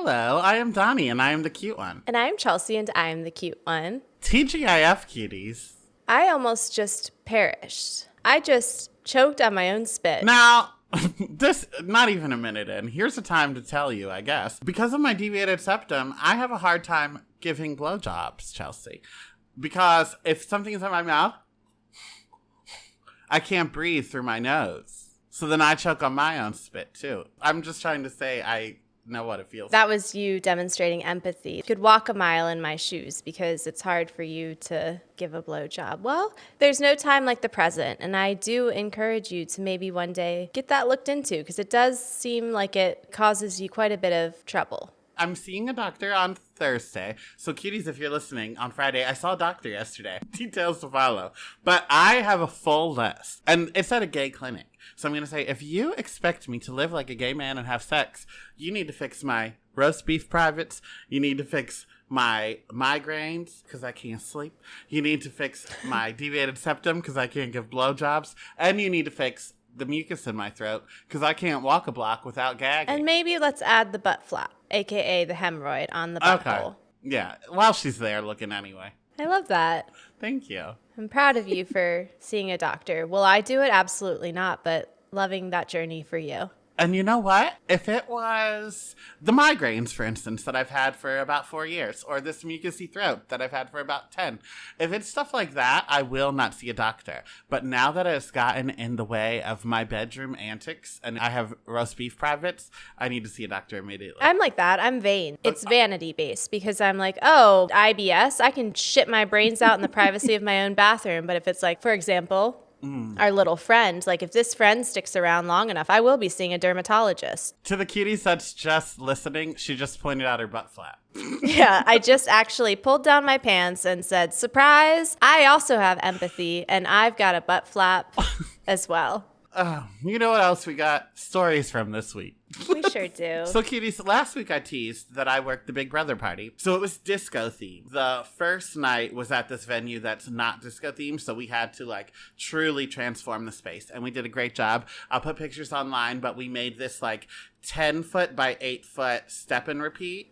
Hello, I am Donny, and I am the cute one. And I'm Chelsea, and I'm the cute one. TGIF, cuties. I almost just perished. I just choked on my own spit. Now, this, not even a minute in, here's the time to tell you, I guess. Because of my deviated septum, I have a hard time giving blowjobs, Chelsea. Because if something is in my mouth, I can't breathe through my nose. So then I choke on my own spit, too. I'm just trying to say I know what it feels That was you demonstrating empathy. You could walk a mile in my shoes because it's hard for you to give a blowjob. Well, there's no time like the present, and I do encourage you to maybe one day get that looked into because it does seem like it causes you quite a bit of trouble. I'm seeing a doctor on Thursday. So cuties, if you're listening, on Friday, I saw a doctor yesterday. Details to follow. But I have a full list. And it's at a gay clinic. So I'm going to say, if you expect me to live like a gay man and have sex, you need to fix my roast beef privates. You need to fix my migraines because I can't sleep. You need to fix my deviated septum because I can't give blowjobs. And you need to fix the mucus in my throat because I can't walk a block without gagging. And maybe let's add the butt flap, a.k.a. the hemorrhoid on the butthole. Yeah, while she's there looking anyway. I love that. Thank you. I'm proud of you for seeing a doctor. Will I do it? Absolutely not, but loving that journey for you. And you know what? If it was the migraines, for instance, that I've had for about 4 years, or this mucousy throat that I've had for about 10, if it's stuff like that, I will not see a doctor. But now that it's gotten in the way of my bedroom antics and I have roast beef privates, I need to see a doctor immediately. I'm like that. I'm vain. It's vanity based because I'm like, oh, IBS, I can shit my brains out in the privacy of my own bathroom. But if it's like, for example, our little friend, like if this friend sticks around long enough, I will be seeing a dermatologist. To the cuties that's just listening, she just pointed out her butt flap. Yeah, I just actually pulled down my pants and said, surprise, I also have empathy and I've got a butt flap as well. Oh, you know what else we got? Stories from this week. We sure do. So, cuties, last week I teased that I worked the Big Brother party. So it was disco themed. The first night was at this venue that's not disco themed, so we had to, like, truly transform the space. And we did a great job. I'll put pictures online, but we made this, like, 10-foot by 8-foot step and repeat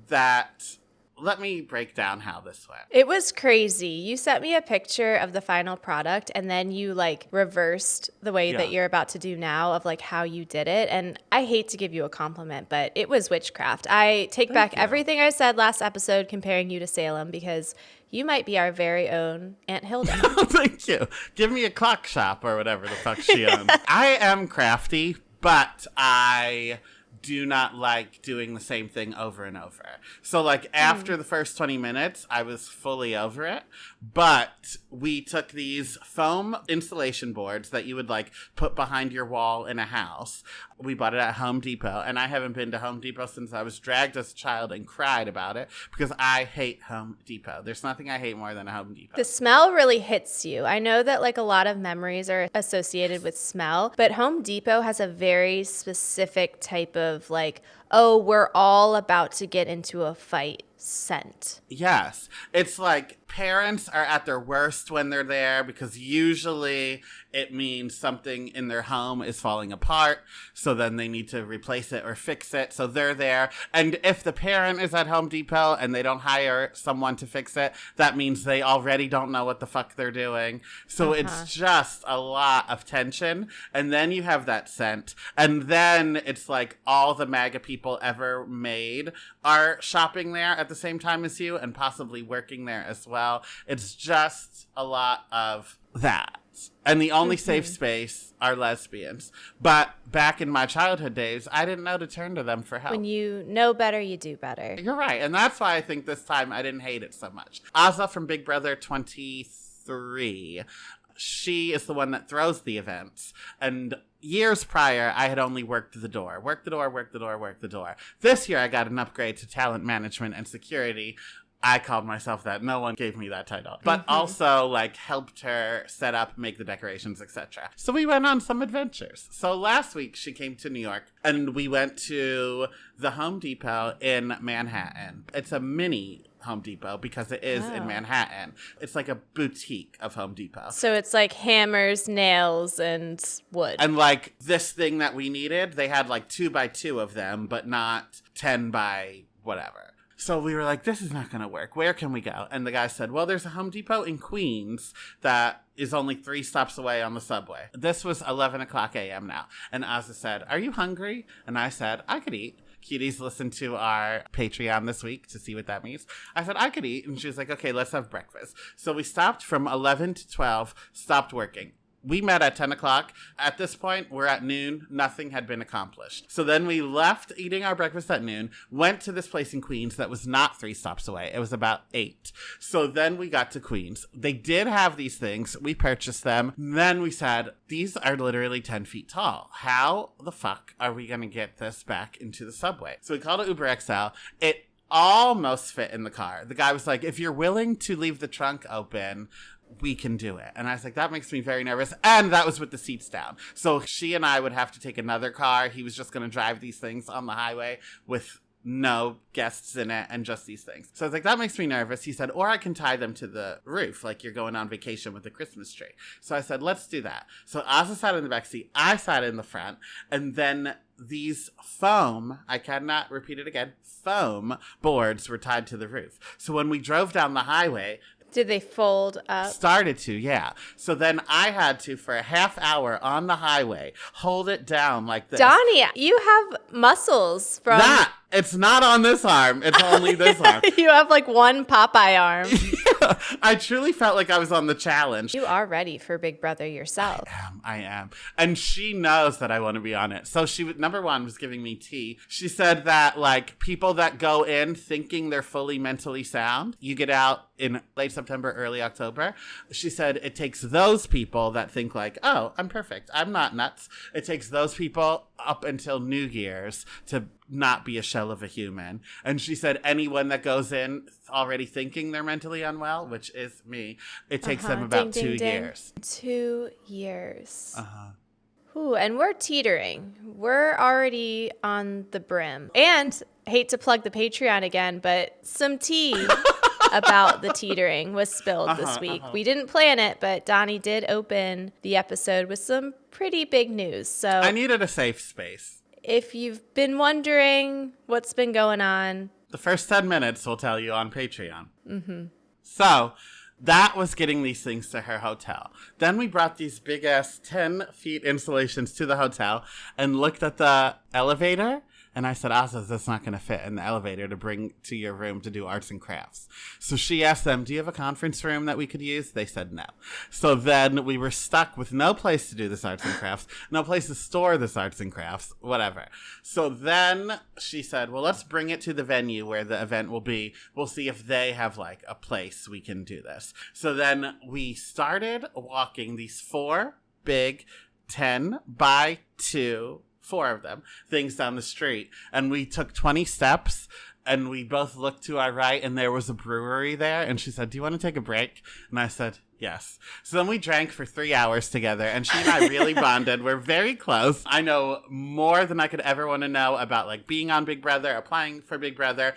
that... Let me break down how this went. It was crazy. You sent me a picture of the final product and then you like reversed the way that you're about to do now of like how you did it. And I hate to give you a compliment, but it was witchcraft. I take back everything I said last episode comparing you to Salem because you might be our very own Aunt Hilda. Thank you. Give me a clock shop or whatever the fuck she owns. I am crafty, but I do not like doing the same thing over and over. So, like, after the first 20 minutes, I was fully over it. But we took these foam installation boards that you would, like, put behind your wall in a house. We bought it at Home Depot, and I haven't been to Home Depot since I was dragged as a child and cried about it because I hate Home Depot. There's nothing I hate more than a Home Depot. The smell really hits you. I know that, like, a lot of memories are associated with smell, but Home Depot has a very specific type of, like, oh, we're all about to get into a fight scent. Yes. It's like parents are at their worst when they're there because usually it means something in their home is falling apart. So then they need to replace it or fix it. So they're there. And if the parent is at Home Depot and they don't hire someone to fix it, that means they already don't know what the fuck they're doing. So it's just a lot of tension. And then you have that scent. And then it's like all the MAGA people ever made are shopping there at the same time as you and possibly working there as well. It's just a lot of that. And the only safe space are lesbians. But back in my childhood days, I didn't know to turn to them for help. When you know better, you do better. You're right. And that's why I think this time I didn't hate it so much. Azza from Big Brother 23, she is the one that throws the events. And years prior, I had only worked the door. Work the door, work the door, work the door. This year, I got an upgrade to talent management and security. I called myself that. No one gave me that title. But also, like, helped her set up, make the decorations, etc. So we went on some adventures. So last week, she came to New York, and we went to the Home Depot in Manhattan. It's a mini Home Depot because it is in Manhattan. It's like a boutique of Home Depot. So it's like hammers, nails, and wood. And like this thing that we needed, they had like 2x2 of them, but not 10 by whatever. So we were like, this is not going to work. Where can we go? And the guy said, well, there's a Home Depot in Queens that is only 3 stops away on the subway. This was 11 o'clock a.m. now. And Ozzy said, are you hungry? And I said, I could eat. Cuties listened to our Patreon this week to see what that means. I said, I could eat. And she was like, okay, let's have breakfast. So we stopped from 11 to 12, stopped working. We met at 10 o'clock. At this point, we're at noon. Nothing had been accomplished. So then we left eating our breakfast at noon, went to this place in Queens that was not 3 stops away. It was about 8. So then we got to Queens. They did have these things. We purchased them. Then we said, these are literally 10 feet tall. How the fuck are we going to get this back into the subway? So we called it Uber XL. It almost fit in the car. The guy was like, if you're willing to leave the trunk open, we can do it. And I was like, that makes me very nervous. And that was with the seats down. So she and I would have to take another car. He was just going to drive these things on the highway with no guests in it and just these things. So I was like, that makes me nervous. He said, or I can tie them to the roof like you're going on vacation with a Christmas tree. So I said, let's do that. So Ozzy sat in the back seat. I sat in the front. And then these foam, I cannot repeat it again, foam boards were tied to the roof. So when we drove down the highway, did they fold up? Started to, yeah. So then I had to, for a half hour on the highway, hold it down like this. Donny, you have muscles from... That! It's not on this arm. It's only this arm. You have like one Popeye arm. Yeah, I truly felt like I was on the challenge. You are ready for Big Brother yourself. I am. And she knows that I want to be on it. So she, number one, was giving me tea. She said that like people that go in thinking they're fully mentally sound, you get out in late September, early October. She said it takes those people that think like, oh, I'm perfect. I'm not nuts. It takes those people up until New Year's to not be a shell of a human. And she said anyone that goes in already thinking they're mentally unwell, which is me, it takes them about 2 years. 2 years. Ooh, and we're teetering. We're already on the brim. And hate to plug the Patreon again, but some tea about the teetering was spilled this week. We didn't plan it, but Donny did open the episode with some pretty big news. So I needed a safe space. If you've been wondering what's been going on, the first 10 minutes will tell you on Patreon. So that was getting these things to her hotel. Then we brought these big ass 10 feet installations to the hotel and looked at the elevator. And I said, Asa, that's not going to fit in the elevator to bring to your room to do arts and crafts. So she asked them, do you have a conference room that we could use? They said no. So then we were stuck with no place to do this arts and crafts, no place to store this arts and crafts, whatever. So then she said, well, let's bring it to the venue where the event will be. We'll see if they have like a place we can do this. So then we started walking these 4 big 10 by 2 4 of them, things down the street. And we took 20 steps and we both looked to our right and there was a brewery there. And she said, do you want to take a break? And I said, yes. So then we drank for 3 hours together and she and I really bonded. We're very close. I know more than I could ever want to know about like being on Big Brother, applying for Big Brother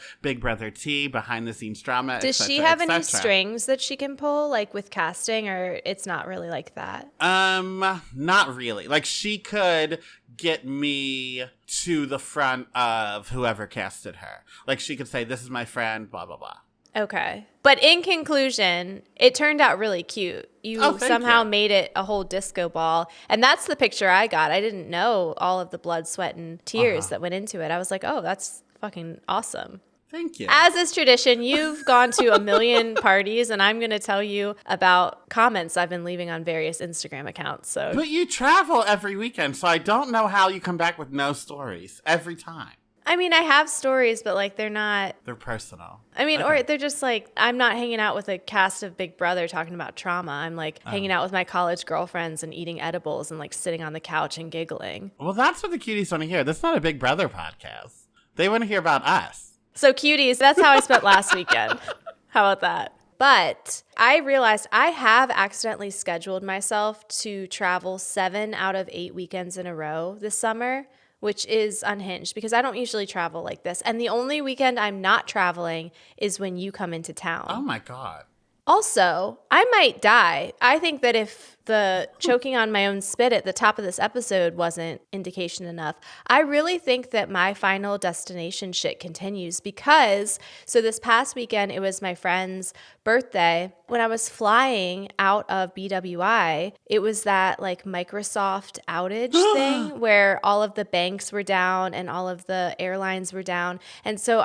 tea, behind the scenes drama. Does she have any strings that she can pull like with casting, or it's not really like that? Not really. Like she could get me to the front of whoever casted her. Like she could say, this is my friend, blah, blah, blah. Okay. But in conclusion, it turned out really cute. You somehow made it a whole disco ball. And that's the picture I got. I didn't know all of the blood, sweat, and tears that went into it. I was like, oh, that's fucking awesome. Thank you. As is tradition, you've gone to a million parties, and I'm going to tell you about comments I've been leaving on various Instagram accounts. So, but you travel every weekend, so I don't know how you come back with no stories every time. I mean, I have stories, but like they're personal. I mean, or they're just like, I'm not hanging out with a cast of Big Brother talking about trauma. I'm like hanging out with my college girlfriends and eating edibles and like sitting on the couch and giggling. Well, that's what the cuties want to hear. That's not a Big Brother podcast. They want to hear about us. So cuties, that's how I spent last weekend. How about that? But I realized I have accidentally scheduled myself to travel 7 out of 8 weekends in a row this summer, which is unhinged because I don't usually travel like this. And the only weekend I'm not traveling is when you come into town. Oh my God. Also, I might die. I think that if the choking on my own spit at the top of this episode wasn't indication enough, I really think that my final destination shit continues because, so this past weekend, it was my friend's birthday. When I was flying out of BWI, it was that like Microsoft outage thing where all of the banks were down and all of the airlines were down. And so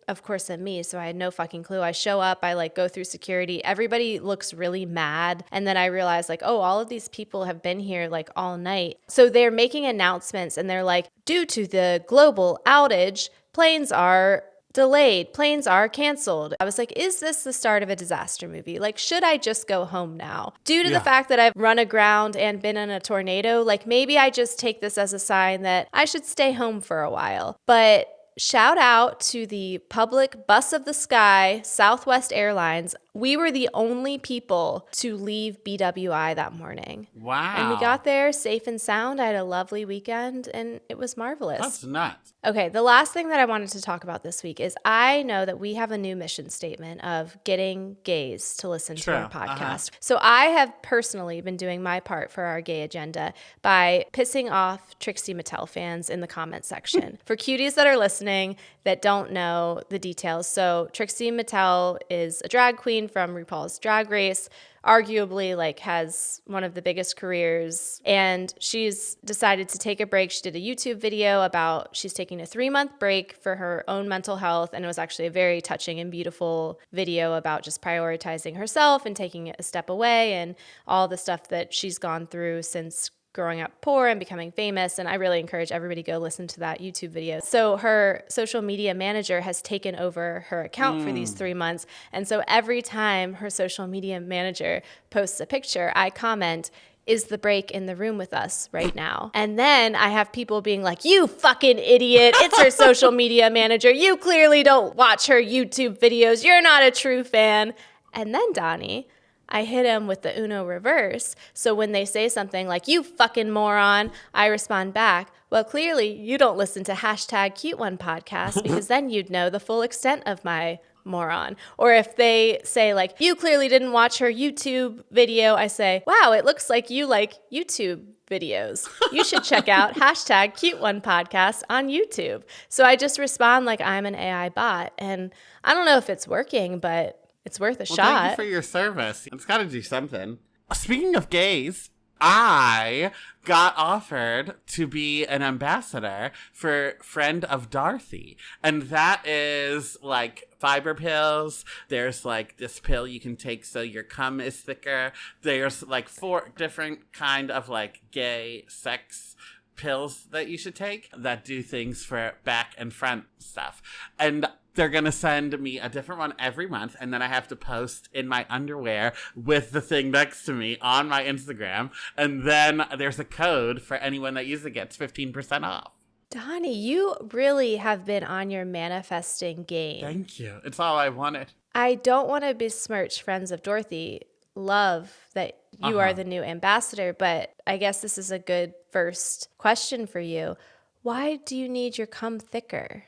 of course, I'm me, so I had no fucking clue. I show up, I like go through security. Everybody looks really mad. And then I realize like, oh, all of these people have been here like all night. So they're making announcements and they're like, due to the global outage, planes are delayed, planes are canceled. I was like, is this the start of a disaster movie? Like, should I just go home now? Due to the fact that I've run aground and been in a tornado, like maybe I just take this as a sign that I should stay home for a while. But shout out to the public bus of the sky, Southwest Airlines. We were the only people to leave BWI that morning. Wow. And we got there safe and sound. I had a lovely weekend and it was marvelous. That's nuts. Okay, the last thing that I wanted to talk about this week is I know that we have a new mission statement of getting gays to listen to our podcast. So I have personally been doing my part for our gay agenda by pissing off Trixie Mattel fans in the comment section. For cuties that are listening that don't know the details, so Trixie Mattel is a drag queen from RuPaul's Drag Race, arguably like has one of the biggest careers, and she's decided to take a break. She did a YouTube video about she's taking a 3-month break for her own mental health, and it was actually a very touching and beautiful video about just prioritizing herself and taking a step away and all the stuff that she's gone through since growing up poor and becoming famous. And I really encourage everybody to go listen to that YouTube video. So her social media manager has taken over her account for these 3 months. And so every time her social media manager posts a picture, I comment, is the break in the room with us right now? And then I have people being like, you fucking idiot. It's her social media manager. You clearly don't watch her YouTube videos. You're not a true fan. And then Donny, I hit him with the Uno reverse. So when they say something like, you fucking moron, I respond back, well, clearly you don't listen to #CuteOne podcast because then you'd know the full extent of my moron. Or if they say like, you clearly didn't watch her YouTube video, I say, wow, it looks like you like YouTube videos. You should check out #CuteOne podcast on YouTube. So I just respond like I'm an AI bot. And I don't know if it's working, but it's worth a shot. Thank you for your service. It's got to do something. Speaking of gays, I got offered to be an ambassador for Friend of Dorothy. And that is like fiber pills. There's like this pill you can take so your cum is thicker. There's like 4 different kind of like gay sex pills that you should take that do things for back and front stuff. And they're going to send me a different one every month, and then I have to post in my underwear with the thing next to me on my Instagram. And then there's a code for anyone that uses it gets 15% off. Donny, you really have been on your manifesting game. Thank you. It's all I wanted. I don't want to besmirch Friends of Dorothy. Love that you are the new ambassador, but I guess this is a good first question for you. Why do you need your cum thicker?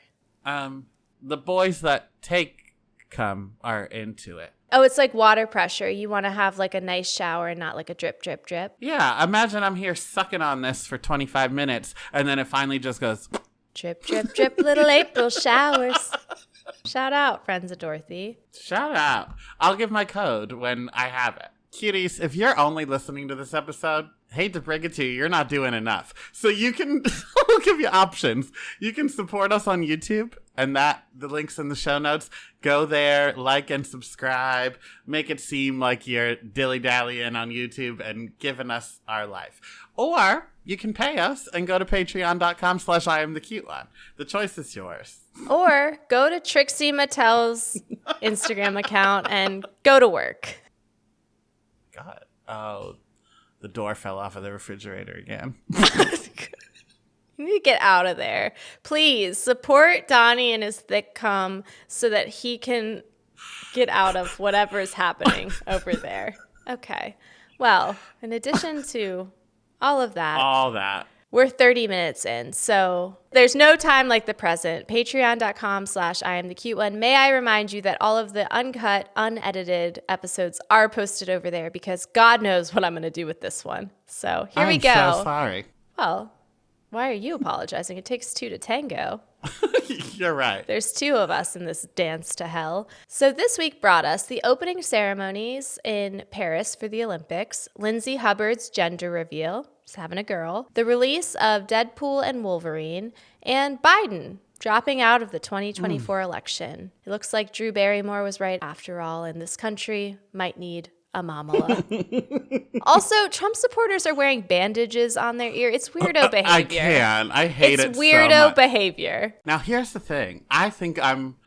The boys that take cum are into it. Oh, it's like water pressure. You want to have like a nice shower and not like a drip, drip, drip. Yeah, imagine I'm here sucking on this for 25 minutes, and then it finally just goes... Drip, drip, drip, little April showers. Shout out, Friends of Dorothy. Shout out. I'll give my code when I have it. Cuties, if you're only listening to this episode, hate to break it to you, you're not doing enough. So you can, we'll give you options. You can support us on YouTube, and the link's in the show notes. Go there, like and subscribe. Make it seem like you're dilly-dallying on YouTube and giving us our life. Or you can pay us and go to patreon.com/IamTheCuteOne. The choice is yours. Or go to Trixie Mattel's Instagram account and go to work. God. Oh, the door fell off of the refrigerator again. You need to get out of there. Please support Donny and his thick cum so that he can Get out of whatever is happening over there. Okay. Well, in addition to all of that. We're 30 minutes in, so there's no time like the present. Patreon.com/IamTheCuteOne. May I remind you that all of the uncut, unedited episodes are posted over there because God knows what I'm going to do with this one. So here we go. I'm so sorry. Well, why are you apologizing? It takes two to tango. You're right. There's two of us in this dance to hell. So this week brought us the opening ceremonies in Paris for the Olympics, Lindsay Hubbard's gender reveal, she's having a girl, the release of Deadpool and Wolverine, and Biden dropping out of the 2024 election. It looks like Drew Barrymore was right after all, and this country might need a mamala. Also, Trump supporters are wearing bandages on their ear. It's weirdo behavior. I can. I hate it It's weirdo so much. behavior. Now, here's the thing. I think I'm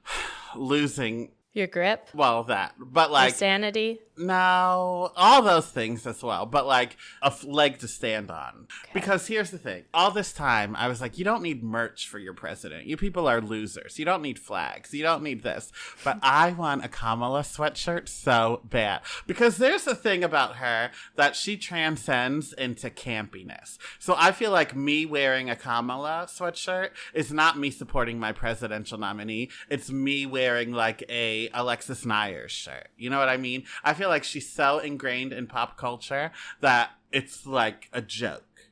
losing... Your grip? Well, that. But like... Your sanity? No, all those things as well, but like a leg to stand on. Okay. Because here's the thing. All this time, I was like, you don't need merch for your president. You people are losers. You don't need flags. You don't need this. But I want a Kamala sweatshirt so bad. Because there's a thing about her that she transcends into campiness. So I feel like me wearing a Kamala sweatshirt is not me supporting my presidential nominee. It's me wearing like a Alexis Nyers shirt. You know what I mean? I feel like she's so ingrained in pop culture that it's like a joke.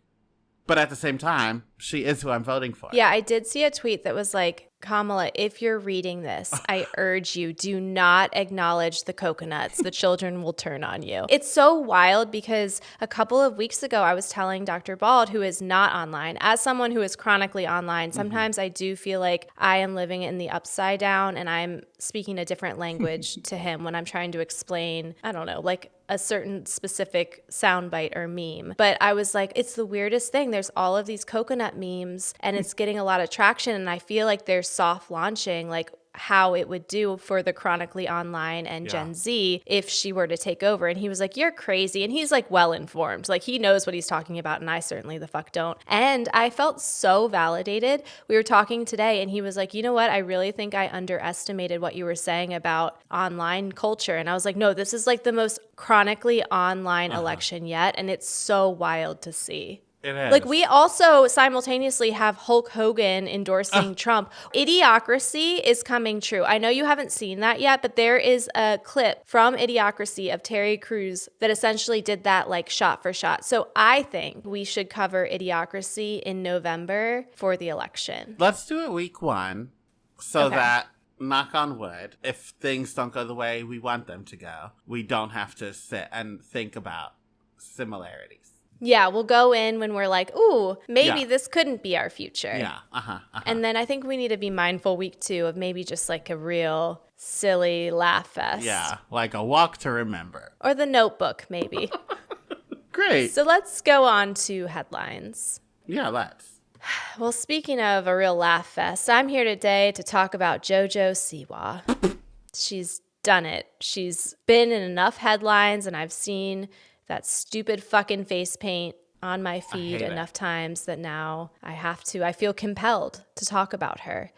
But at the same time, she is who I'm voting for. Yeah, I did see a tweet that was like, Kamala, if you're reading this, I urge you, do not acknowledge the coconuts. The children will turn on you. It's so wild because a couple of weeks ago, I was telling Dr. Bald, who is not online, as someone who is chronically online, sometimes I do feel like I am living in the upside down and I'm speaking a different language to him when I'm trying to explain, I don't know, like a certain specific soundbite or meme. But I was like, it's the weirdest thing. There's all of these coconut memes and it's getting a lot of traction. And I feel like they're soft launching, like how it would do for the chronically online and Gen Z if she were to take over. And he was like, you're crazy. And he's like well informed. Like he knows what he's talking about. And I certainly the fuck don't. And I felt so validated. We were talking today and he was like, you know what? I really think I underestimated what you were saying about online culture. And I was like, no, this is like the most chronically online election yet. And it's so wild to see. It is. Like we also simultaneously have Hulk Hogan endorsing Trump. Idiocracy is coming true. I know you haven't seen that yet, but there is a clip from Idiocracy of Terry Crews that essentially did that like shot for shot. So I think we should cover Idiocracy in November for the election. Let's do it week 1 so that, knock on wood, if things don't go the way we want them to go, we don't have to sit and think about similarities. Yeah, we'll go in when we're like, ooh, maybe this couldn't be our future. Yeah, And then I think we need to be mindful week 2 of maybe just like a real silly laugh fest. Yeah, like a walk to remember. Or The Notebook, maybe. Great. So let's go on to headlines. Yeah, let's. Well, speaking of a real laugh fest, I'm here today to talk about Jojo Siwa. She's done it. She's been in enough headlines, and I've seen that stupid fucking face paint on my feed enough times that now I feel compelled to talk about her.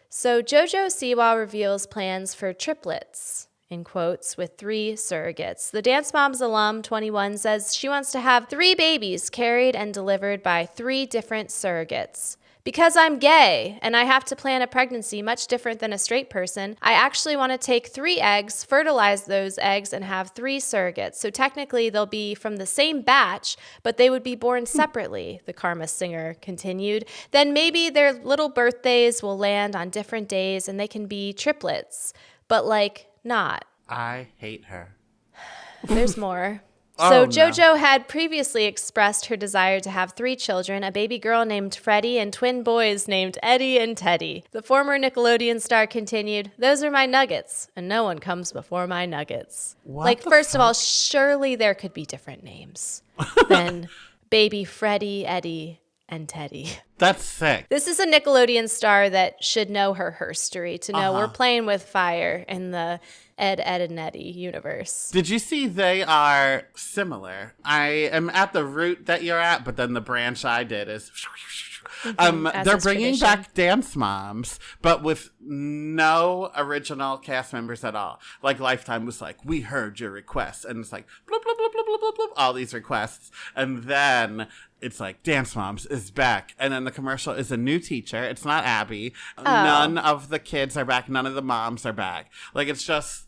So Jojo Siwa reveals plans for triplets, in quotes, with 3 surrogates. The Dance Moms alum, 21, says she wants to have 3 babies carried and delivered by 3 different surrogates. Because I'm gay and I have to plan a pregnancy much different than a straight person, I actually want to take 3 eggs, fertilize those eggs, and have 3 surrogates. So technically they'll be from the same batch, but they would be born separately, the Karma singer continued. Then maybe their little birthdays will land on different days and they can be triplets, but like not. I hate her. There's more. So Jojo had previously expressed her desire to have 3 children, a baby girl named Freddie and twin boys named Eddie and Teddy. The former Nickelodeon star continued, those are my nuggets, and no one comes before my nuggets. First of all, surely there could be different names than baby Freddie, Eddie, and Teddy. That's sick. This is a Nickelodeon star that should know her herstory to know we're playing with fire in the Ed, and Eddie universe. Did you see they are similar? I am at the root that you're at, but then the branch I did is... they're bringing back Dance Moms, but with no original cast members at all. Like Lifetime was like, we heard your requests, and it's like, blah, blah, blah, blah, blah, blah, blah, all these requests. And then it's like, Dance Moms is back. And then the commercial is a new teacher. It's not Abby. Oh. None of the kids are back. None of the moms are back. Like, it's just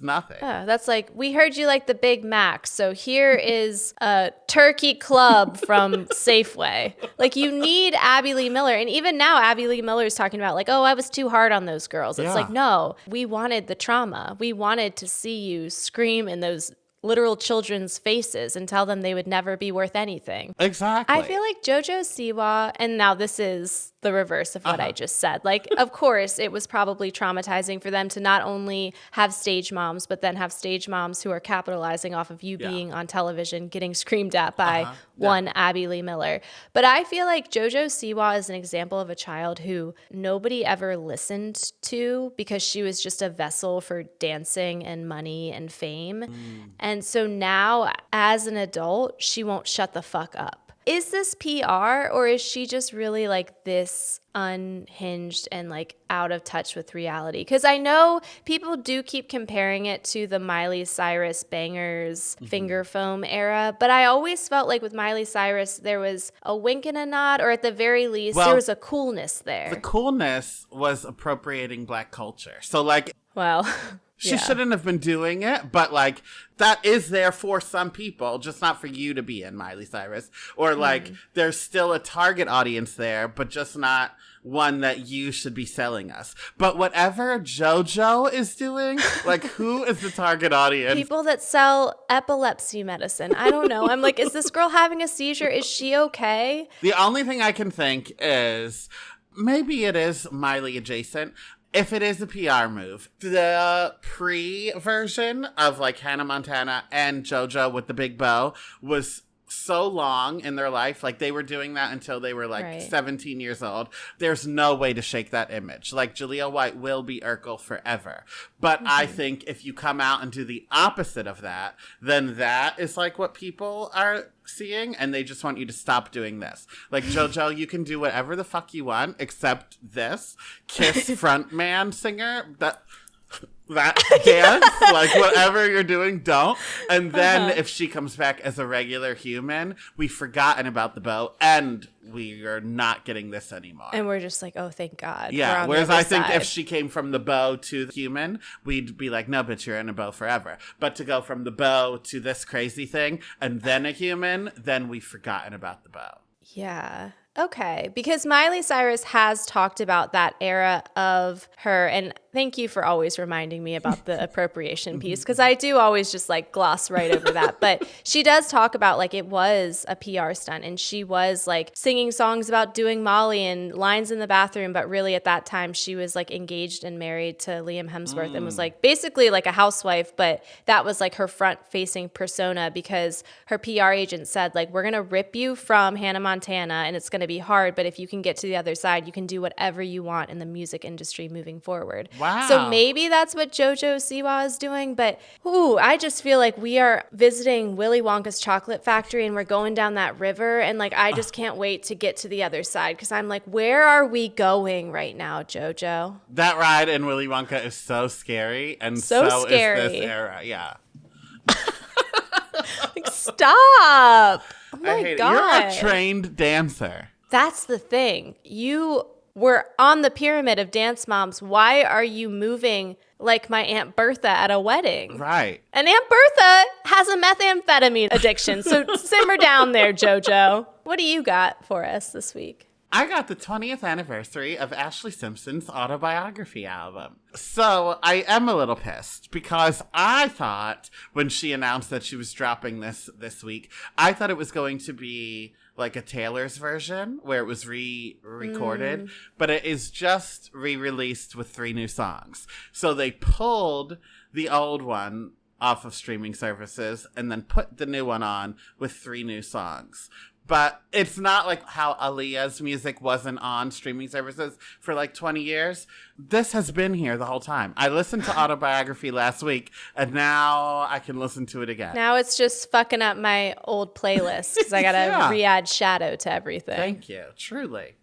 nothing. Oh, that's like, we heard you like the Big Mac, so here is a turkey club from Safeway. Like, you need Abby Lee Miller. And even now, Abby Lee Miller is talking about like, oh, I was too hard on those girls. It's like, no, we wanted the trauma. We wanted to see you scream in those literal children's faces and tell them they would never be worth anything. Exactly. I feel like Jojo Siwa, and now this is the reverse of what I just said. Like, of course, it was probably traumatizing for them to not only have stage moms, but then have stage moms who are capitalizing off of you being on television, getting screamed at by one Abby Lee Miller. But I feel like Jojo Siwa is an example of a child who nobody ever listened to because she was just a vessel for dancing and money and fame. And so now, as an adult, she won't shut the fuck up. Is this PR, or is she just really like this unhinged and like out of touch with reality? Because I know people do keep comparing it to the Miley Cyrus Bangers finger foam era, but I always felt like with Miley Cyrus there was a wink and a nod, or at the very least there was a coolness there. The coolness was appropriating Black culture. So like, well, she shouldn't have been doing it, but like that is there for some people, just not for you to be in, Miley Cyrus. Or like there's still a target audience there, but just not one that you should be selling us. But whatever JoJo is doing, like who is the target audience? People that sell epilepsy medicine. I don't know. I'm like, is this girl having a seizure? Is she okay? The only thing I can think is maybe it is Miley adjacent. If it is a PR move, the pre-version of like Hannah Montana and JoJo with the big bow was so long in their life. Like they were doing that until they were like 17 years old. There's no way to shake that image. Like Jaleel White will be Urkel forever. But I think if you come out and do the opposite of that, then that is like what people are seeing, and they just want you to stop doing this. Like JoJo, you can do whatever the fuck you want except this. Kiss frontman singer, that dance, like whatever you're doing, don't. And then if she comes back as a regular human, we've forgotten about the bow and we are not getting this anymore. And we're just like, oh, thank God. Yeah, whereas I think if she came from the bow to the human, we'd be like, no, bitch, you're in a bow forever. But to go from the bow to this crazy thing and then a human, then we've forgotten about the bow. Yeah. Okay. Because Miley Cyrus has talked about that era of her, and thank you for always reminding me about the appropriation piece, because I do always just like gloss right over that. But she does talk about like it was a PR stunt, and she was like singing songs about doing Molly and lines in the bathroom. But really at that time she was like engaged and married to Liam Hemsworth and was like basically like a housewife. But that was like her front facing persona, because her PR agent said like, we're going to rip you from Hannah Montana and it's going to be hard, but if you can get to the other side, you can do whatever you want in the music industry moving forward. Wow. So maybe that's what Jojo Siwa is doing, but I just feel like we are visiting Willy Wonka's chocolate factory and we're going down that river, and like I just can't wait to get to the other side, because I'm like, where are we going right now, Jojo? That ride in Willy Wonka is so scary, and so scary. Is this era. Yeah. Like, stop. Oh my I hate God. It. You're a trained dancer. That's the thing. You were on the pyramid of dance moms. Why are you moving like my Aunt Bertha at a wedding? Right. And Aunt Bertha has a methamphetamine addiction. So simmer down there, JoJo. What do you got for us this week? I got the 20th anniversary of Ashlee Simpson's Autobiography album. So I am a little pissed, because I thought when she announced that she was dropping this week, I thought it was going to be like a Taylor's version where it was re-recorded, but it is just re-released with 3 new songs. So they pulled the old one off of streaming services and then put the new one on with 3 new songs. But it's not like how Aaliyah's music wasn't on streaming services for like 20 years. This has been here the whole time. I listened to Autobiography last week, and now I can listen to it again. Now it's just fucking up my old playlist because I got to re-add Shadow to everything. Thank you. Truly.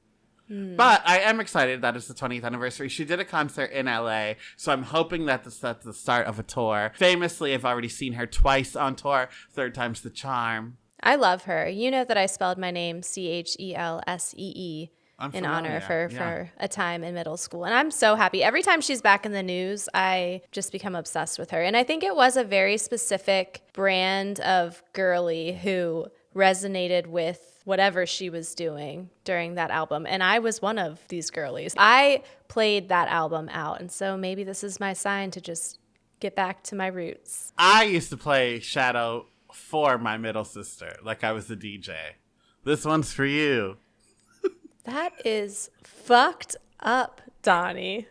But I am excited that it's the 20th anniversary. She did a concert in LA, so I'm hoping that that's the start of a tour. Famously, I've already seen her twice on tour. Third time's the charm. I love her. You know that I spelled my name Chelseee in honor of her for a time in middle school. And I'm so happy. Every time she's back in the news, I just become obsessed with her. And I think it was a very specific brand of girly who resonated with whatever she was doing during that album. And I was one of these girlies. I played that album out. And so maybe this is my sign to just get back to my roots. I used to play Shadow for my middle sister, like I was the DJ. This one's for you. That is fucked up, Donny.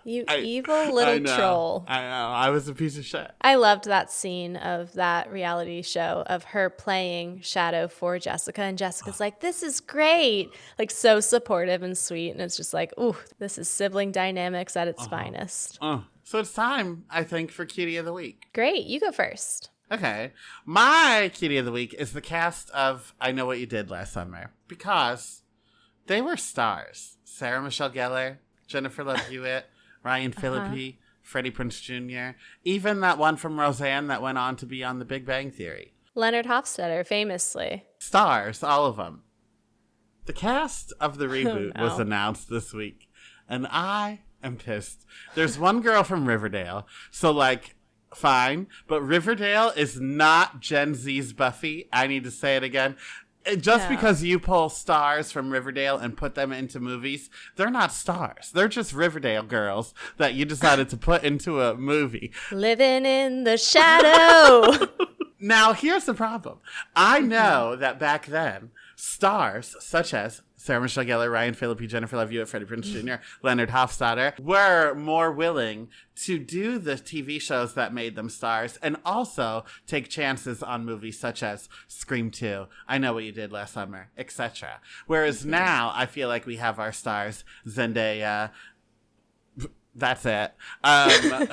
You evil little troll. I know. I was a piece of shit. I loved that scene of that reality show of her playing Shadow for Jessica. And Jessica's like, this is great. Like, so supportive and sweet. And it's just like, ooh, this is sibling dynamics at its finest. So it's time, I think, for Cutie of the Week. Great. You go first. Okay. My Cutie of the Week is the cast of I Know What You Did Last Summer. Because they were stars. Sarah Michelle Gellar, Jennifer Love Hewitt, Ryan Phillippe, Freddie Prinze Jr., even that one from Roseanne that went on to be on The Big Bang Theory. Leonard Hofstadter, famously. Stars, all of them. The cast of the reboot was announced this week, and I am pissed. There's one girl from Riverdale, so like, fine, but Riverdale is not Gen Z's Buffy. I need to say it again. Just because you pull stars from Riverdale and put them into movies, they're not stars. They're just Riverdale girls that you decided to put into a movie. Living in the shadow. Now, here's the problem. I know that back then, stars such as Sarah Michelle Gellar, Ryan Phillippe, Jennifer Love Hewitt, Freddie Prinze Jr., Leonard Hofstadter were more willing to do the TV shows that made them stars and also take chances on movies such as Scream 2, I Know What You Did Last Summer, etc. Whereas now, I feel like we have our stars, Zendaya, that's it,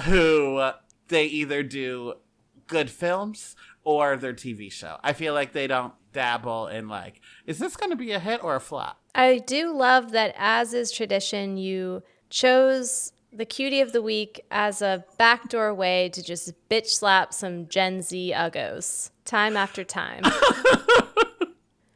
who they either do good films or their TV show. I feel like they don't dabble in like, is this going to be a hit or a flop? I do love that, as is tradition, you chose the Cutie of the Week as a backdoor way to just bitch slap some Gen Z uggos time after time.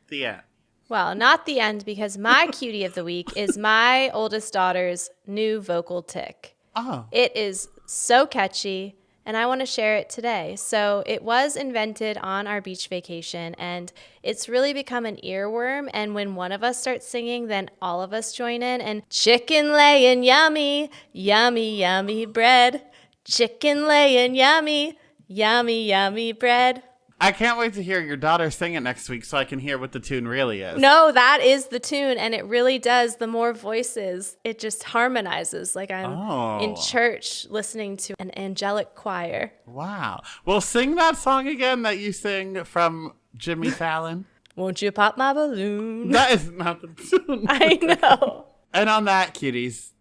The end. Well, not the end, because my Cutie of the Week is my oldest daughter's new vocal tick. Oh. It is so catchy, and I want to share it today. So it was invented on our beach vacation, and it's really become an earworm. And when one of us starts singing, then all of us join in. And chicken laying yummy, yummy, yummy bread. Chicken laying yummy, yummy, yummy bread. I can't wait to hear your daughter sing it next week so I can hear what the tune really is. No, that is the tune, and it really does. The more voices, it just harmonizes like I'm in church listening to an angelic choir. Wow. Well, sing that song again that you sing from Jimmy Fallon. Won't you pop my balloon? That is not the tune. I know. And on that, cuties,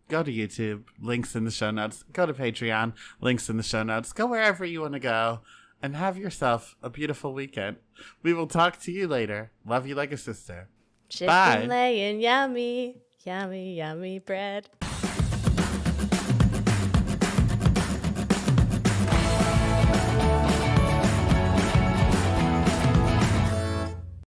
go to YouTube. Links in the show notes. Go to Patreon. Links in the show notes. Go wherever you want to go. And have yourself a beautiful weekend. We will talk to you later. Love you like a sister. Chicken Bye. laying yummy, yummy, yummy bread.